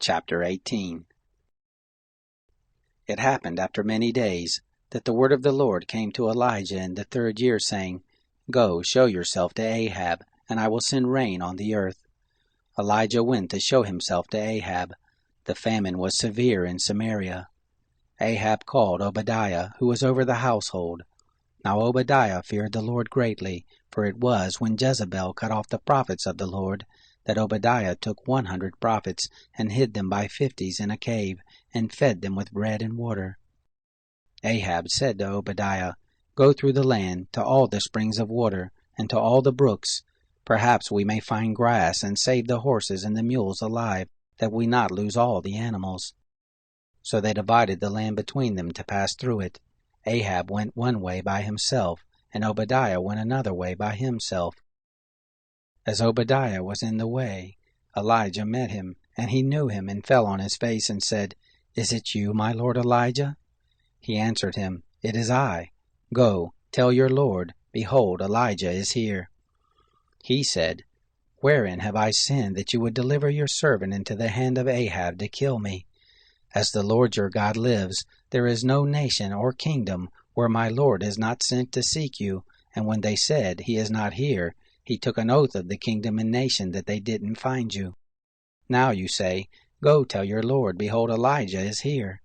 Chapter 18. It happened after many days that the word of the Lord came to Elijah in the 3rd year, saying, Go, show yourself to Ahab, and I will send rain on the earth. Elijah went to show himself to Ahab. The famine was severe in Samaria. Ahab called Obadiah, who was over the household. Now Obadiah feared the Lord greatly, for it was when Jezebel cut off the prophets of the Lord that Obadiah took 100 prophets and hid them by 50s in a cave and fed them with bread and water. Ahab said to Obadiah, Go through the land to all the springs of water and to all the brooks. Perhaps we may find grass and save the horses and the mules alive, that we not lose all the animals. So they divided the land between them to pass through it. Ahab went one way by himself, and Obadiah went another way by himself. As Obadiah was in the way, Elijah met him, and he knew him, and fell on his face, and said, Is it you, my lord Elijah? He answered him, It is I. Go, tell your lord, behold, Elijah is here. He said, Wherein have I sinned that you would deliver your servant into the hand of Ahab to kill me? As the Lord your God lives, there is no nation or kingdom where my lord is not sent to seek you, and when they said, He is not here, he took an oath of the kingdom and nation that they didn't find you. Now you say, Go tell your lord, behold, Elijah is here.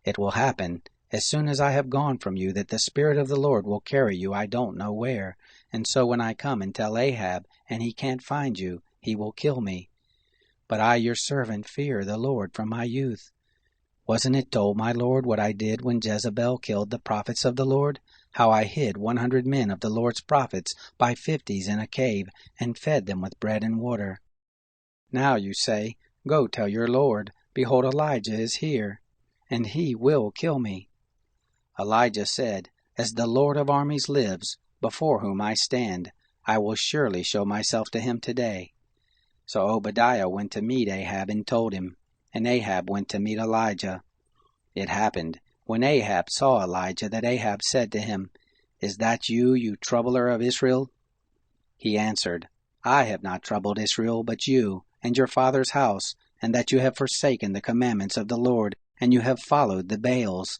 It will happen, as soon as I have gone from you, that the Spirit of the Lord will carry you I don't know where, and so when I come and tell Ahab, and he can't find you, he will kill me. But I, your servant, fear the Lord from my youth. Wasn't it told, my lord, what I did when Jezebel killed the prophets of the Lord? How I hid 100 men of the Lord's prophets by 50s in a cave, and fed them with bread and water. Now you say, Go tell your lord, behold, Elijah is here, and he will kill me. Elijah said, As the Lord of armies lives, before whom I stand, I will surely show myself to him today. So Obadiah went to meet Ahab and told him, and Ahab went to meet Elijah. It happened, when Ahab saw Elijah, that Ahab said to him, Is that you, you troubler of Israel? He answered, I have not troubled Israel, but you, and your father's house, and that you have forsaken the commandments of the Lord, and you have followed the Baals.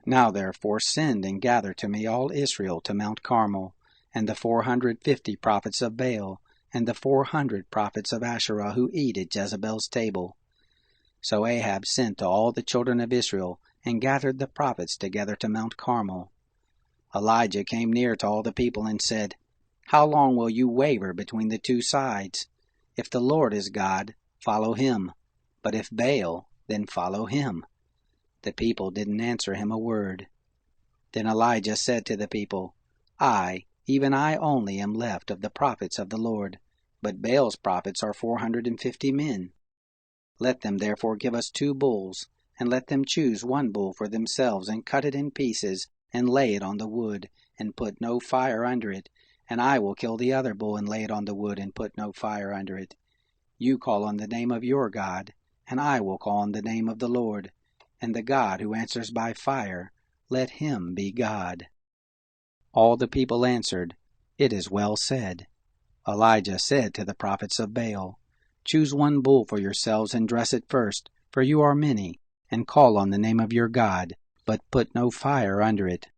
Now therefore send and gather to me all Israel to Mount Carmel, and the 450 prophets of Baal, and the 400 prophets of Asherah who eat at Jezebel's table. So Ahab sent to all the children of Israel, and gathered the prophets together to Mount Carmel. Elijah came near to all the people and said, How long will you waver between the two sides? If the Lord is God, follow him, but if Baal, then follow him. The people didn't answer him a word. Then Elijah said to the people, I, even I only, am left of the prophets of the Lord, but Baal's prophets are 450 men. Let them therefore give us 2 bulls, and let them choose 1 bull for themselves, and cut it in pieces, and lay it on the wood, and put no fire under it, and I will kill the other bull, and lay it on the wood, and put no fire under it. You call on the name of your God, and I will call on the name of the Lord, and the God who answers by fire, let him be God. All the people answered, It is well said. Elijah said to the prophets of Baal, Choose 1 bull for yourselves, and dress it first, for you are many, and call on the name of your God, but put no fire under it.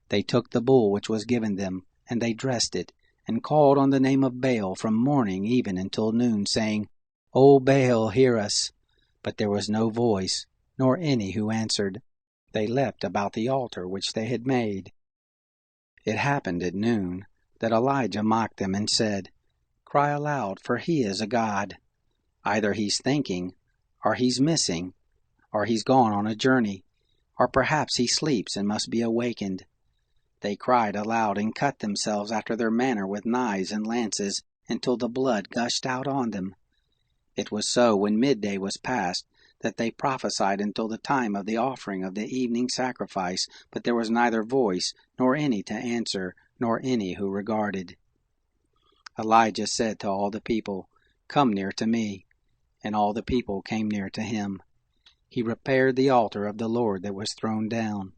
They took the bull which was given them, and they dressed it, and called on the name of Baal from morning even until noon, saying, O Baal, hear us. But there was no voice, nor any who answered. They leapt about the altar which they had made. It happened at noon that Elijah mocked them and said, Cry aloud, for he is a god. Either he's thinking, or he's missing, or he's gone on a journey, or perhaps he sleeps and must be awakened. They cried aloud and cut themselves after their manner with knives and lances, until the blood gushed out on them. It was so, when midday was past, that they prophesied until the time of the offering of the evening sacrifice, but there was neither voice, nor any to answer, nor any who regarded. Elijah said to all the people, Come near to me. And all the people came near to him. He repaired the altar of the Lord that was thrown down.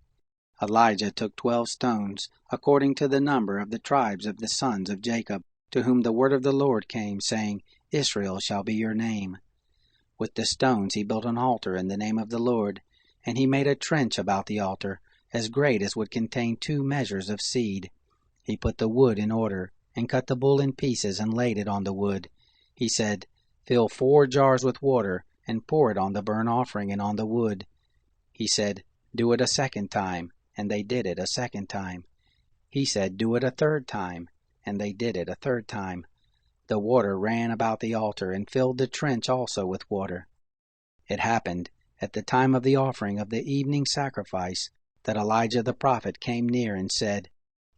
Elijah took 12 stones, according to the number of the tribes of the sons of Jacob, to whom the word of the Lord came, saying, Israel shall be your name. With the stones he built an altar in the name of the Lord, and he made a trench about the altar, as great as would contain 2 measures of seed. He put the wood in order, and cut the bull in pieces, and laid it on the wood. He said, Fill 4 jars with water, and pour it on the burnt offering and on the wood. He said, Do it a 2nd time, and they did it a 2nd time. He said, Do it a 3rd time, and they did it a 3rd time. The water ran about the altar, and filled the trench also with water. It happened, at the time of the offering of the evening sacrifice, that Elijah the prophet came near and said,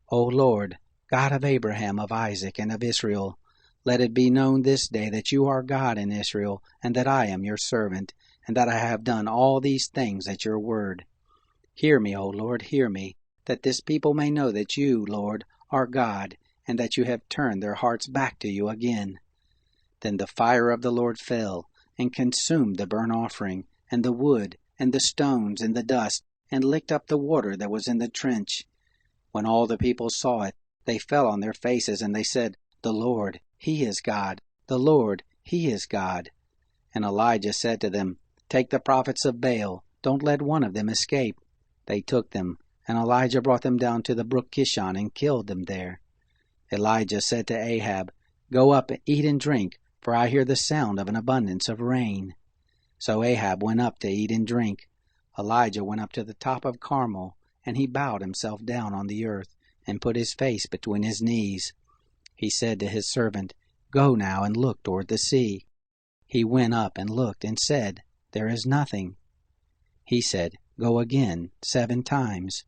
O Lord, God of Abraham, of Isaac, and of Israel, let it be known this day that you are God in Israel, and that I am your servant, and that I have done all these things at your word. Hear me, O Lord, hear me, that this people may know that you, Lord, are God, and that you have turned their hearts back to you again. Then the fire of the Lord fell, and consumed the burnt offering, and the wood, and the stones, and the dust, and licked up the water that was in the trench. When all the people saw it, they fell on their faces, and they said, The Lord, He is God. The Lord, He is God. And Elijah said to them, Take the prophets of Baal. Don't let one of them escape. They took them, and Elijah brought them down to the brook Kishon and killed them there. Elijah said to Ahab, Go up, eat and drink, for I hear the sound of an abundance of rain. So Ahab went up to eat and drink. Elijah went up to the top of Carmel, and he bowed himself down on the earth, and put his face between his knees. He said to his servant, Go now and look toward the sea. He went up and looked and said, There is nothing. He said, Go again 7 times.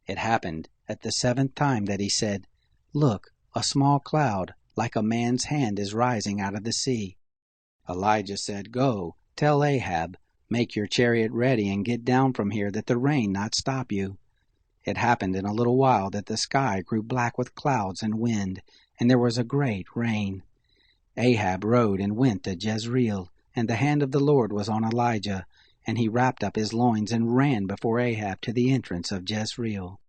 It happened at the 7th time that he said, Look, a small cloud, like a man's hand, is rising out of the sea. Elijah said, Go, tell Ahab, Make your chariot ready and get down from here, that the rain not stop you. It happened in a little while that the sky grew black with clouds and wind, and there was a great rain. Ahab rode and went to Jezreel, and the hand of the Lord was on Elijah, and he wrapped up his loins and ran before Ahab to the entrance of Jezreel.